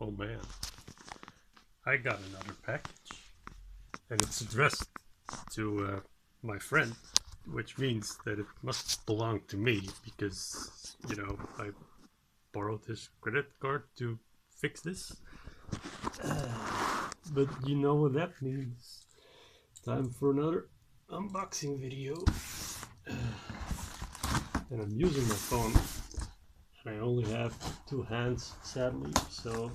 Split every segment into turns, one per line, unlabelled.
Oh man, I got another package, and it's addressed to my friend, which means that it must belong to me because, you know, I borrowed his credit card to fix this. But you know what that means. Time for another unboxing video. And I'm using my phone, and I only have two hands, sadly, so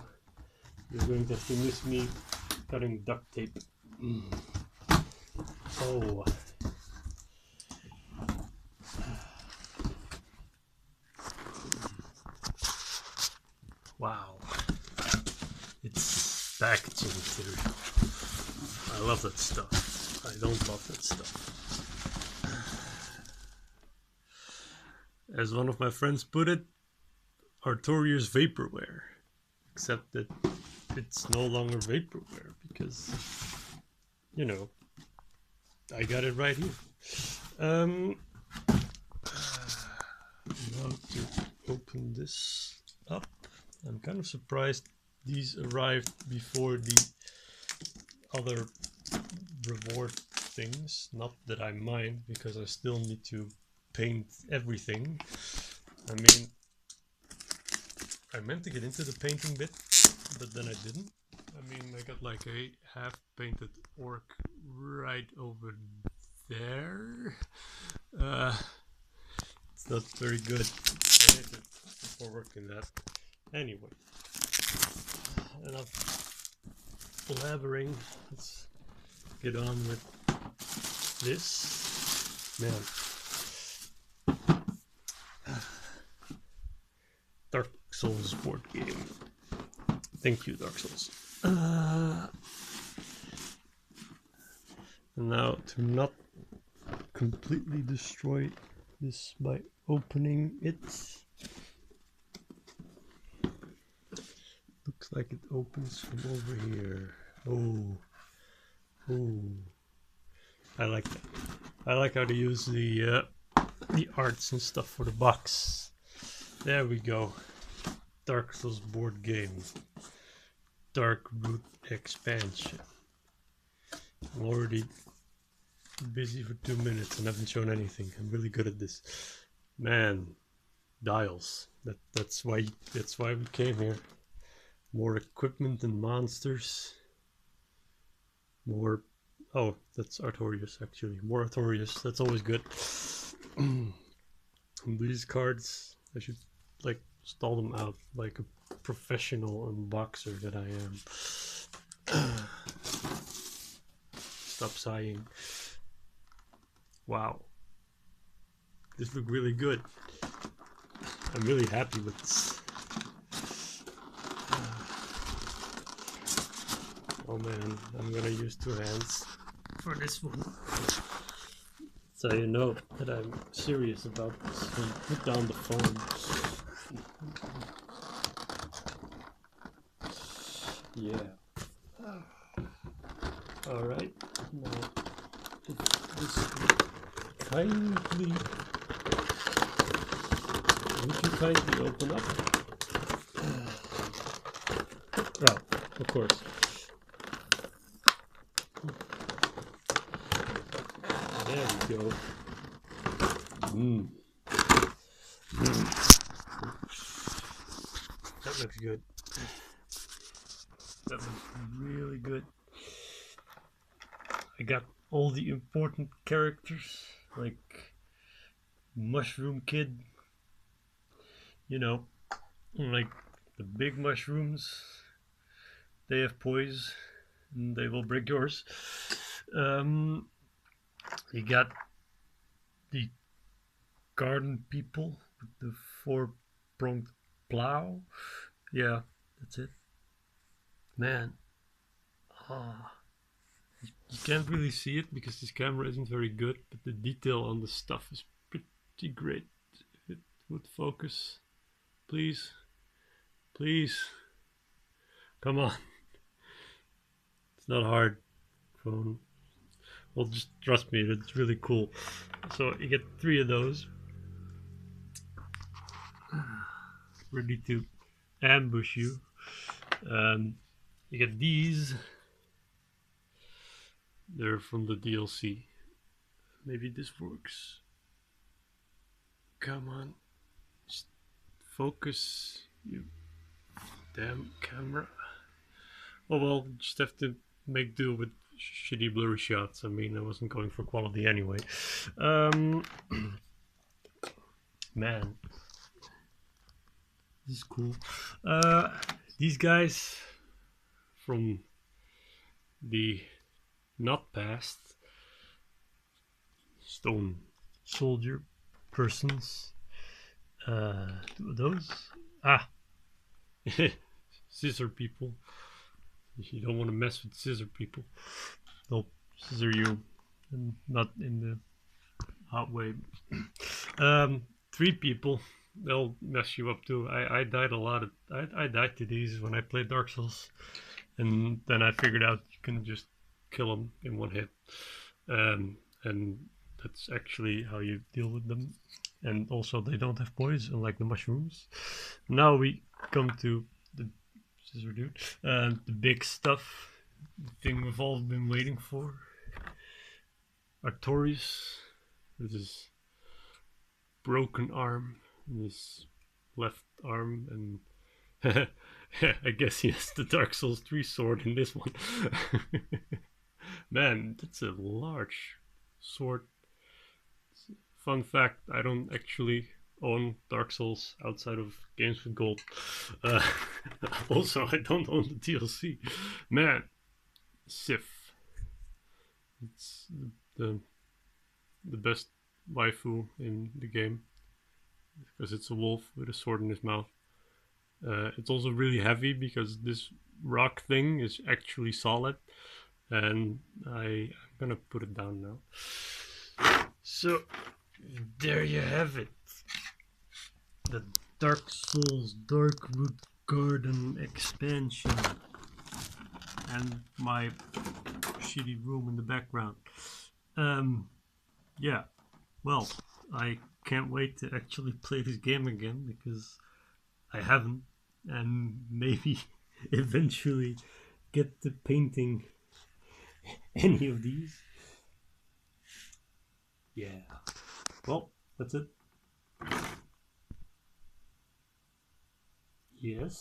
you're going to have to miss me cutting duct tape. Oh. Wow. It's packaging material. I love that stuff. I don't love that stuff. As one of my friends put it, Artorias vaporware. Except that it's no longer vaporware because, you know, I got it right here. Now to open this up. I'm kind of surprised these arrived before the other reward things. Not that I mind, because I still need to paint everything. I mean, I meant to get into the painting bit, but then I didn't. I mean, I got like a half painted orc right over there. It's not very good. I need to before working that. Anyway, enough blabbering. Let's get on with this. Man. Darksouls board game. Thank you, Darksouls. And now to not completely destroy this by opening it. Looks like it opens from over here. Oh. I like that. I like how to use the arts and stuff for the box. There we go. Darksouls board game. Darkroot expansion. I'm already busy for 2 minutes and haven't shown anything. I'm really good at this. Man, dials. That's why we came here. More equipment and monsters. More. Oh, that's Artorias actually. More Artorias. That's always good. These cards, I should like stall them out like a professional unboxer that I am. Stop sighing. Wow. This looks really good. I'm really happy with this. Oh man, I'm gonna use two hands for this one. So you know that I'm serious about this. Put down the phone. Yeah. Alright. Now, this kindly. Would you kindly open up? Well, of course. There we go. That looks good. That looks really good. I got all the important characters, like Mushroom Kid. You know, like the big mushrooms. They have poise, and they will break yours. You got the garden people with the four-pronged plow. Yeah, that's it. Man, you can't really see it because this camera isn't very good, but the detail on the stuff is pretty great. If it would focus, please, come on. It's not hard, phone. Well, just trust me, it's really cool. So you get 3 of those. Ready to ambush you. You get these. They're from the DLC. Maybe this works. Come on. Just focus, you damn camera. Oh well, just have to make do with shitty blurry shots. I mean, I wasn't going for quality anyway. Man, this is cool. These guys from the not past stone soldier persons. Those scissor people. You don't want to mess with scissor people. They'll scissor you, and not in the hot way. 3 people, they'll mess you up too. I died a lot. I died to these when I played Dark Souls, and then I figured out you can just kill them in one hit, and that's actually how you deal with them. And also, they don't have poison, unlike the mushrooms. Now we come to the scissor dude, the big stuff, the thing we've all been waiting for. Artorias with his broken arm and his left arm, and I guess he has the Dark Souls 3 sword in this one. Man, that's a large sword. Fun fact, I don't actually own Dark Souls outside of games with gold. Also, I don't own the DLC. Man, Sif. It's the best waifu in the game, because it's a wolf with a sword in his mouth. It's also really heavy because this rock thing is actually solid, and I'm gonna put it down now. So there you have it, the Dark Souls Darkroot Garden expansion, and my shitty room in the background. Yeah, well, I can't wait to actually play this game again, because I haven't, and maybe eventually get to painting any of these. Yeah. Well, that's it. Yes.